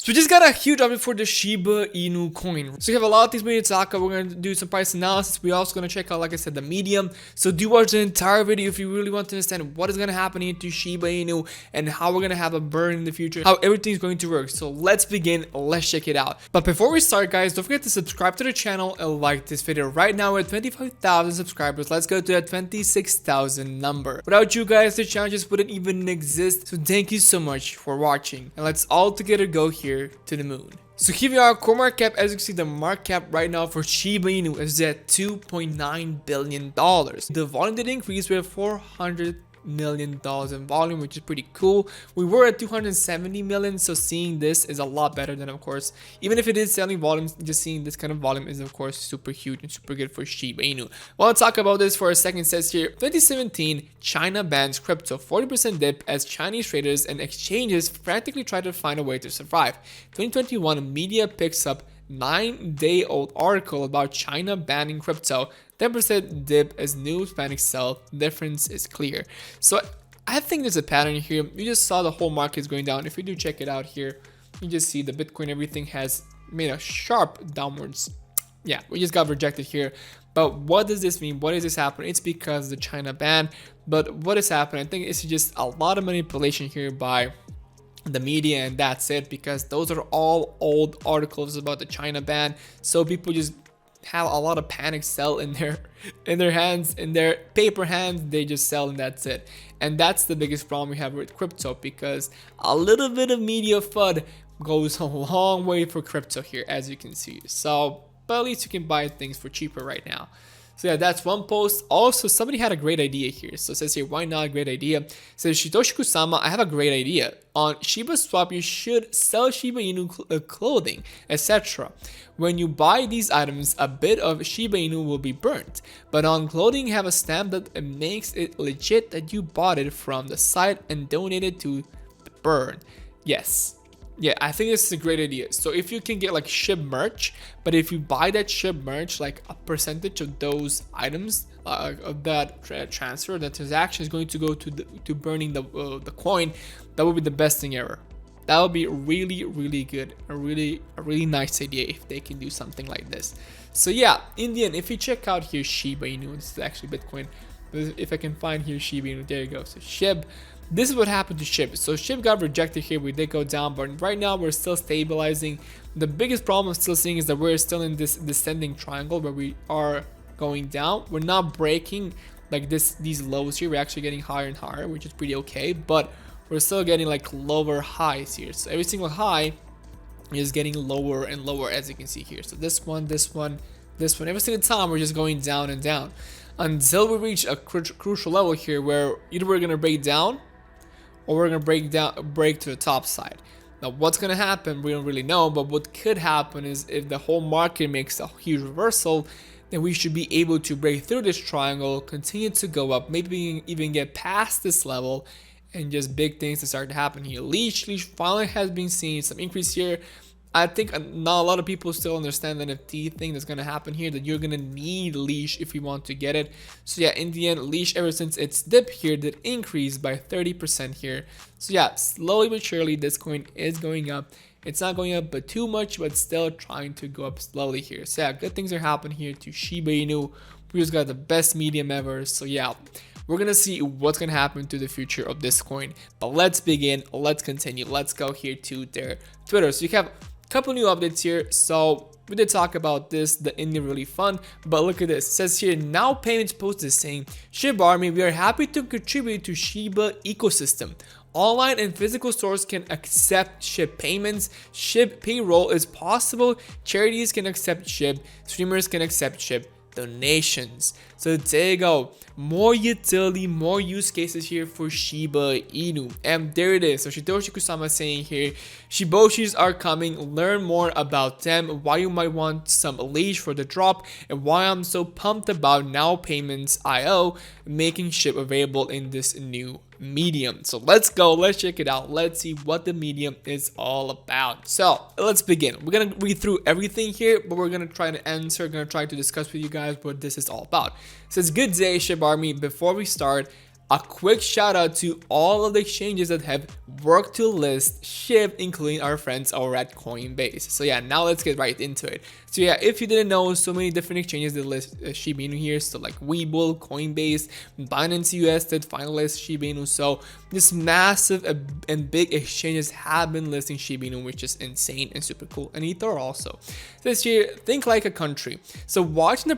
So we just got a huge update for the Shiba Inu coin. So we have a lot of things we need to talk about. We're going to do some price analysis. We're also going to check out, like I said, the medium. So do watch the entire video if you really want to understand what is going to happen here to Shiba Inu and how we're going to have a burn in the future, how everything is going to work. So let's begin. Let's check it out. But before we start, guys, don't forget to subscribe to the channel and like this video. Right now we're at 25,000 subscribers. Let's go to that 26,000 number. Without you guys, the channel just wouldn't even exist. So thank you so much for watching. And let's all together go here to the moon. So here we are, core market cap. As you can see, the market cap right now for Shiba Inu is at $2.9 billion. The volume did increase with $400 million in volume, which is pretty cool. We were at 270 million, so seeing this is a lot better than, of course, even if it is selling volumes, just seeing this kind of volume is of course super huge and super good for Shiba Inu. Well, I'll talk about this for a second. It says here 2017 China bans crypto, 40% dip as Chinese traders and exchanges frantically try to find a way to survive. 2021 media picks up 9-day-old article about China banning crypto, 10% dip as new panic sell. Difference is clear. So I think there's a pattern here. You just saw the whole market is going down. If you do check it out here, you just see the Bitcoin, everything has made a sharp downwards. Yeah, we just got rejected here. But what does this mean? What is this happening? It's because of the China ban. But what is happening? I think it's just a lot of manipulation here by the media, and that's it, because those are all old articles about the China ban. So people just have a lot of panic sell in their hands, in their paper hands. They just sell and that's it. And that's the biggest problem we have with crypto, because a little bit of media FUD goes a long way for crypto here, as you can see. So but at least you can buy things for cheaper right now. So yeah, that's one post. Also, somebody had a great idea here. So it says here, why not a great idea? It says, Shitoshi Kusama, I have a great idea. On shibaswap, you should sell Shiba Inu clothing, etc. When you buy these items, a bit of Shiba Inu will be burnt. But on clothing, have a stamp that makes it legit that you bought it from the site and donated to the burn. Yes. Yeah, I think this is a great idea. So if you can get like shib merch, but if you buy that shib merch, like a percentage of those items, of that transfer, that transaction is going to go to burning the coin, that would be the best thing ever. That would be really, really good. A really nice idea if they can do something like this. So yeah, in the end, if you check out here Shiba Inu, this is actually Bitcoin. If I can find here Shiba Inu, there you go. So shib. This is what happened to SHIB. So SHIB got rejected here. We did go down, but right now we're still stabilizing. The biggest problem I'm still seeing is that we're still in this descending triangle where we are going down. We're not breaking like these lows here. We're actually getting higher and higher, which is pretty okay, but we're still getting like lower highs here. So every single high is getting lower and lower, as you can see here. So this one, this one, this one, every single time we're just going down and down until we reach a crucial level here where either we're gonna break down or we're gonna break to the top side. Now what's gonna happen, we don't really know, but what could happen is if the whole market makes a huge reversal, then we should be able to break through this triangle, continue to go up, maybe even get past this level, and just big things to start to happen here. Leash finally has been seeing some increase here. I think not a lot of people still understand the NFT thing that's going to happen here, that you're going to need leash if you want to get it. So yeah, in the end, leash, ever since its dip here, did increase by 30% here. So yeah, slowly but surely this coin is going up. It's not going up but too much, but still trying to go up slowly here. So yeah, good things are happening here to Shiba Inu. We just got the best medium ever. So yeah, we're gonna see what's gonna happen to the future of this coin. But let's begin, let's continue. Let's go here to their Twitter. So you have couple new updates here. So we did talk about this, the Indian really fun, but look at this. It says here, now payments post is saying, Shib Army, we are happy to contribute to Shiba ecosystem. Online and physical stores can accept SHIB payments. SHIB payroll is possible. Charities can accept SHIB. Streamers can accept SHIB donations. So there you go, more utility, more use cases here for Shiba Inu, and there it is. So Shitoshi Kusama saying here, Shiboshis are coming, learn more about them, why you might want some leash for the drop, and why I'm so pumped about Now Payments IO making SHIB available in this new medium. So let's go, let's check it out, let's see what the medium is all about. So let's begin. We're gonna read through everything here, but we're gonna try to answer, gonna try to discuss with you guys what this is all about. It says, good day Shib Army, before we start, A quick shout out to all of the exchanges that have worked to list SHIB, including our friends over at Coinbase. So yeah, now let's get right into it. So yeah, if you didn't know, so many different exchanges that list Shiba Inu here. So like Webull, Coinbase, Binance US that finally list Shiba Inu. So this massive and big exchanges have been listing Shiba Inu, which is insane and super cool. And Ether also. This year, think like a country. So watching the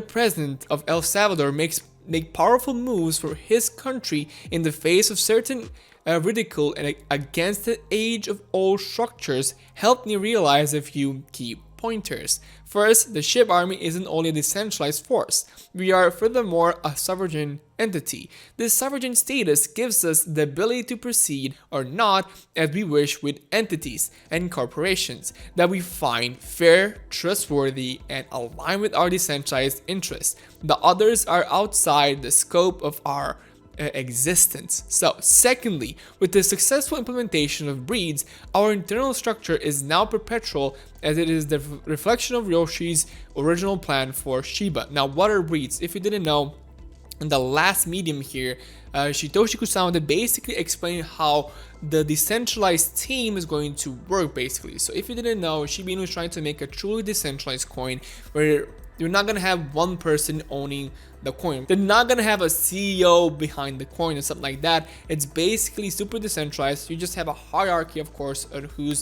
president of El Salvador make powerful moves for his country in the face of certain ridicule and against the age-old structures helped me realize a few key pointers. First, the SHIB army isn't only a decentralized force. We are furthermore a sovereign entity. This sovereign status gives us the ability to proceed or not as we wish with entities and corporations that we find fair, trustworthy, and align with our decentralized interests. The others are outside the scope of our existence. So secondly, with the successful implementation of breeds, our internal structure is now perpetual as it is the reflection of Yoshi's original plan for Shiba. Now, what are breeds? If you didn't know, in the last medium here, Shitoshi Kusama basically explained how the decentralized team is going to work basically. So if you didn't know, Shiba Inu is trying to make a truly decentralized coin where you're not gonna have one person owning the coin. They're not gonna have a CEO behind the coin or something like that. It's basically super decentralized. You just have a hierarchy, of course, who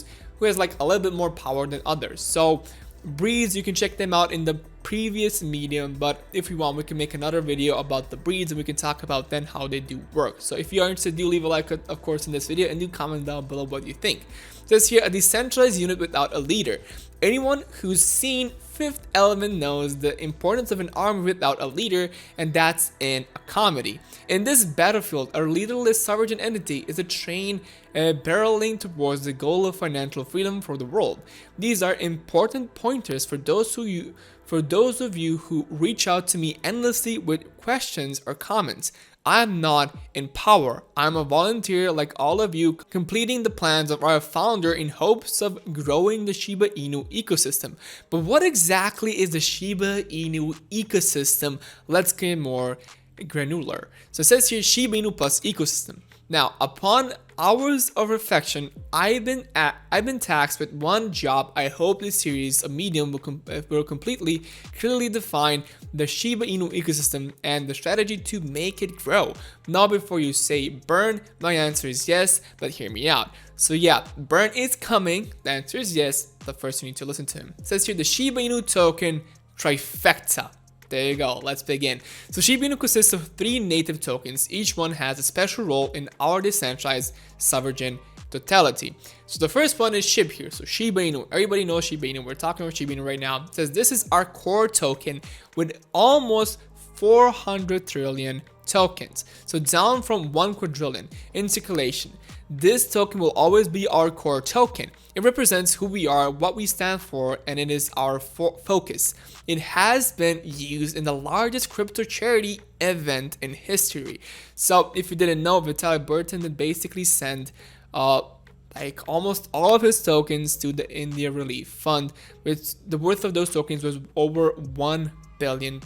has like a little bit more power than others. So breeds, you can check them out in the previous medium, but if you want, we can make another video about the breeds and we can talk about then how they do work. So if you are interested, do leave a like, of course, in this video, and do comment down below what you think. It says here, a decentralized unit without a leader. Anyone who's seen Fifth Element knows the importance of an army without a leader, and that's in a comedy. In this battlefield, a leaderless sovereign entity is a train barreling towards the goal of financial freedom for the world. These are important pointers for those of you who reach out to me endlessly with questions or comments. I'm not in power. I'm a volunteer like all of you, completing the plans of our founder in hopes of growing the Shiba Inu ecosystem. But what exactly is the Shiba Inu ecosystem? Let's get more granular. So it says here Shiba Inu plus ecosystem. Now, upon hours of reflection, I've been tasked with one job. I hope this series of medium will completely clearly define the Shiba Inu ecosystem and the strategy to make it grow. Now, before you say burn, my answer is yes, but hear me out. So yeah, burn is coming. The answer is yes, but first you need to listen to him. It says here the Shiba Inu token trifecta. There you go, let's begin. So Shiba Inu consists of 3 native tokens. Each one has a special role in our decentralized sovereign totality. So the first one is SHIB here. So Shiba Inu, everybody knows Shiba Inu. We're talking about Shiba Inu right now. It says this is our core token with almost 400 trillion tokens. So down from 1 quadrillion in circulation. This token will always be our core token. It represents who we are, what we stand for, and it is our focus. It has been used in the largest crypto charity event in history. So if you didn't know, Vitaly Burton basically sent like almost all of his tokens to the India Relief Fund, which the worth of those tokens was over $1 billion.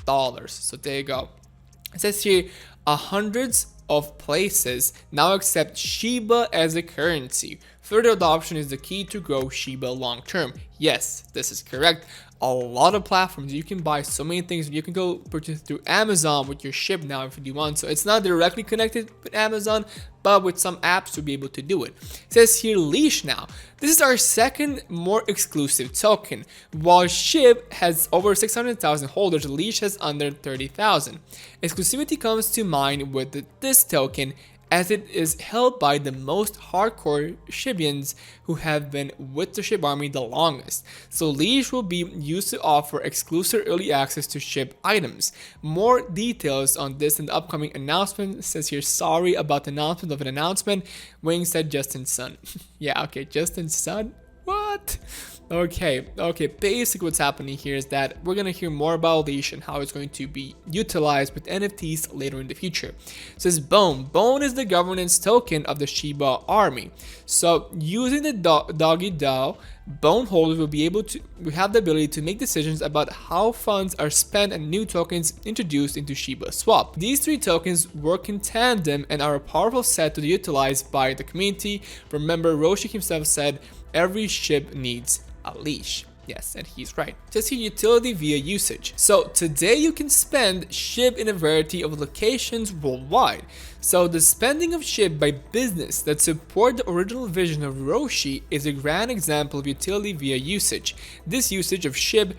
So there you go. It says here, hundreds of places now accept Shiba as a currency. Further adoption is the key to grow Shiba long term. Yes, this is correct. A lot of platforms, you can buy so many things. You can go purchase through Amazon with your SHIB now if you want. So it's not directly connected with Amazon, but with some apps to be able to do it. It says here leash now. This is our second more exclusive token. While SHIB has over 600,000 holders, leash has under 30,000. Exclusivity comes to mind with this token, as it is held by the most hardcore Shibians who have been with the SHIB army the longest. So leash will be used to offer exclusive early access to SHIB items. More details on this in the upcoming announcement. It says here, sorry about the announcement of an announcement. Wing said Justin's son. Yeah, okay, Justin's son? What? Okay, basically what's happening here is that we're going to hear more about leash and how it's going to be utilized with NFTs later in the future. It says Bone. Bone is the governance token of the Shiba army. So using the Doggy DAO, Bone holders will have the ability to make decisions about how funds are spent and new tokens introduced into shibaswap. These three tokens work in tandem and are a powerful set to be utilized by the community. Remember, Roshi himself said every shib needs a leash. Yes, and he's right. Just here, utility via usage. So today you can spend SHIB in a variety of locations worldwide. So the spending of SHIB by business that support the original vision of Roshi is a grand example of utility via usage. This usage of SHIB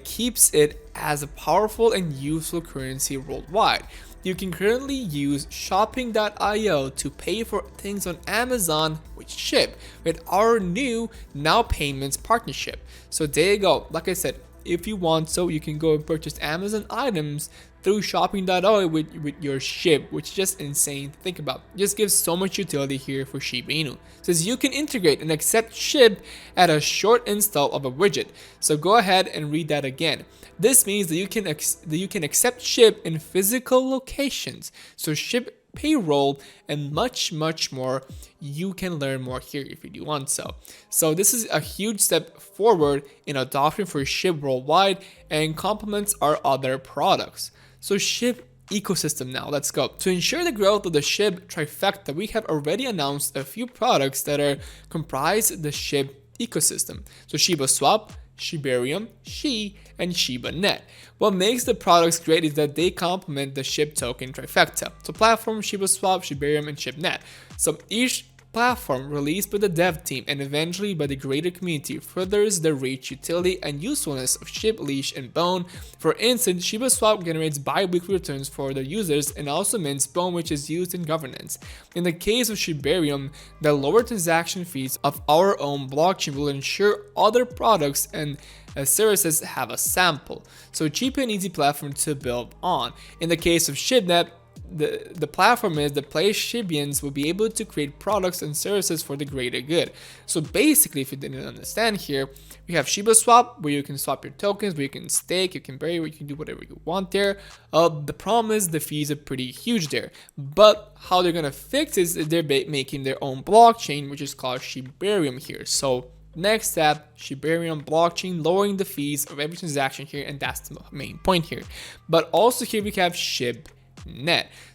keeps it as a powerful and useful currency worldwide. You can currently use shopping.io to pay for things on Amazon with SHIB with our new Now Payments partnership. So there you go. Like I said, if you want, so you can go and purchase Amazon items through shopping.io with your SHIB, which is just insane to think about. It just gives so much utility here for Shiba Inu. It says you can integrate and accept SHIB at a short install of a widget. So go ahead and read that again. This means that you can accept SHIB in physical locations. So SHIB payroll and much more. You can learn more here if you do want so. So this is a huge step forward in adoption for SHIB worldwide and complements our other products. So SHIB ecosystem now, let's go. To ensure the growth of the SHIB trifecta, we have already announced a few products that comprise the SHIB ecosystem. So shibaswap, Shibarium, Shi, and Shiba Net. What makes the products great is that they complement the SHIB token trifecta. So platform, shibaswap, Shibarium, and ShibNet. So each platform released by the dev team and eventually by the greater community furthers the reach, utility, and usefulness of SHIB, Leash, and Bone. For instance, shibaswap generates bi-weekly returns for the users and also mints Bone, which is used in governance. In the case of Shibarium, the lower transaction fees of our own blockchain will ensure other products and services have a sample. So cheap and easy platform to build on. In the case of ShibNet, the platform is the place Shibians will be able to create products and services for the greater good. So basically, if you didn't understand here, we have shibaswap where you can swap your tokens, where you can stake, you can bury, where you can do whatever you want there. The problem is the fees are pretty huge there. But how they're gonna fix is they're making their own blockchain, which is called Shibarium here. So next step, Shibarium blockchain, lowering the fees of every transaction here, and that's the main point here. But also here we have ShibNet.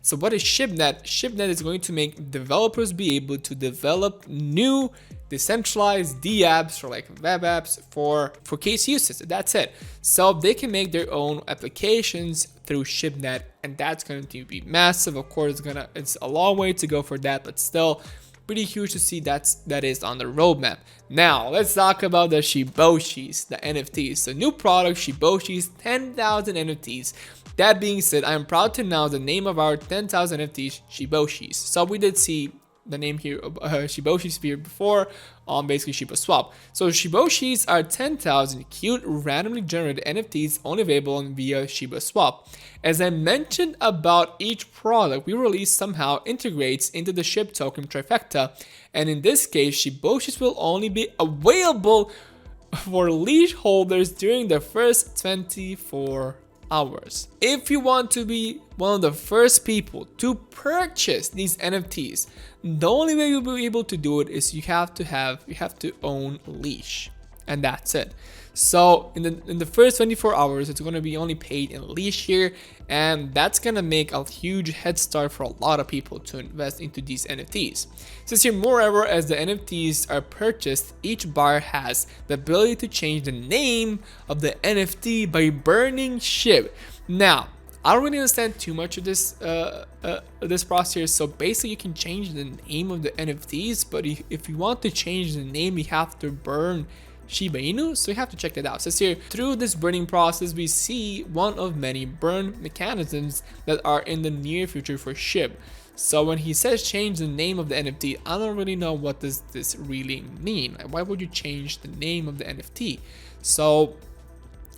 So what is ShibNet? ShibNet is going to make developers be able to develop new decentralized dApps or like web apps for case uses. That's it. So they can make their own applications through ShibNet, and that's going to be massive. Of course, it's a long way to go for that, but still pretty huge to see that is on the roadmap. Now let's talk about the Shiboshis, the NFTs. So new product, Shiboshis, 10,000 NFTs. That being said, I am proud to announce the name of our 10,000 NFTs, Shiboshis. So we did see the name here, Shiboshis here before on basically shibaswap. So Shiboshis are 10,000 cute randomly generated NFTs only available via shibaswap. As I mentioned about each product we release somehow integrates into the SHIB token trifecta, and in this case Shiboshis will only be available for leash holders during the first 24 hours. If you want to be one of the first people to purchase these NFTs, the only way you'll be able to do it is you have to own Leash, and that's it. So in the first 24 hours, it's going to be only paid in Leash here, and that's going to make a huge head start for a lot of people to invest into these NFTs. Since here, moreover, as the NFTs are purchased, each buyer has the ability to change the name of the NFT by burning SHIB. Now, I don't really understand too much of this process. So basically, you can change the name of the NFTs, but if you want to change the name, you have to burn Shiba Inu, so you have to check that out. So here, through this burning process, we see one of many burn mechanisms that are in the near future for SHIB. So when he says change the name of the NFT, I don't really know what does this really mean. Like, why would you change the name of the NFT? So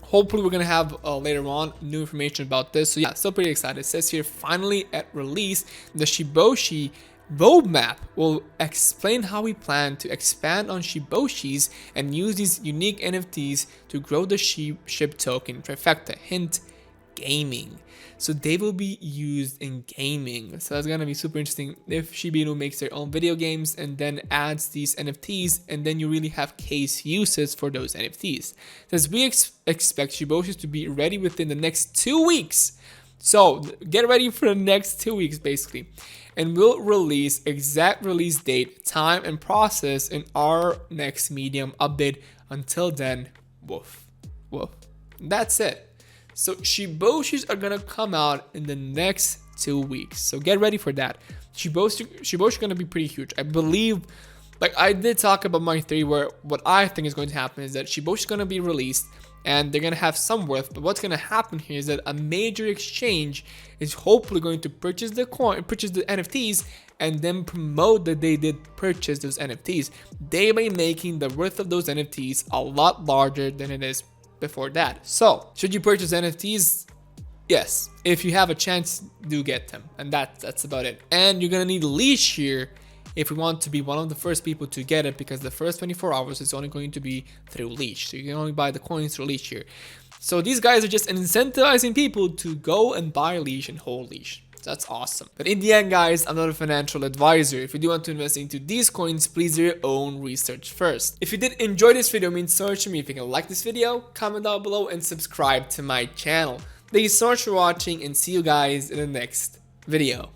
hopefully we're gonna have later on new information about this. So yeah, still pretty excited. It says here, finally at release, the Shiboshi roadmap will explain how we plan to expand on Shiboshis and use these unique NFTs to grow the SHIB token trifecta. Hint, gaming. So they will be used in gaming. So that's gonna be super interesting if Shiba Inu makes their own video games and then adds these NFTs, and then you really have case uses for those NFTs. Since we expect Shiboshis to be ready within the next 2 weeks. So get ready for the next 2 weeks basically. And we'll release exact release date, time, and process in our next Medium update. Until then, woof, woof. That's it. So Shiboshis are gonna come out in the next 2 weeks. So get ready for that. Shiboshi gonna be pretty huge. I believe, like I did talk about my theory where what I think is going to happen is that Shiboshi is gonna be released and they're gonna have some worth. But what's gonna happen here is that a major exchange is hopefully going to purchase the NFTs, and then promote that they did purchase those NFTs, thereby making the worth of those NFTs a lot larger than it is before that. So should you purchase NFTs? Yes, if you have a chance, do get them, and that's about it. And you're gonna need leash here if you want to be one of the first people to get it, because the first 24 hours is only going to be through leash, so you can only buy the coins through leash here. So these guys are just incentivizing people to go and buy leash and hold leash. That's awesome. But in the end, guys, I'm not a financial advisor. If you do want to invest into these coins, please do your own research first. If you did enjoy this video, it means so much to me. If you can like this video, comment down below and subscribe to my channel. Thank you so much for watching, and see you guys in the next video.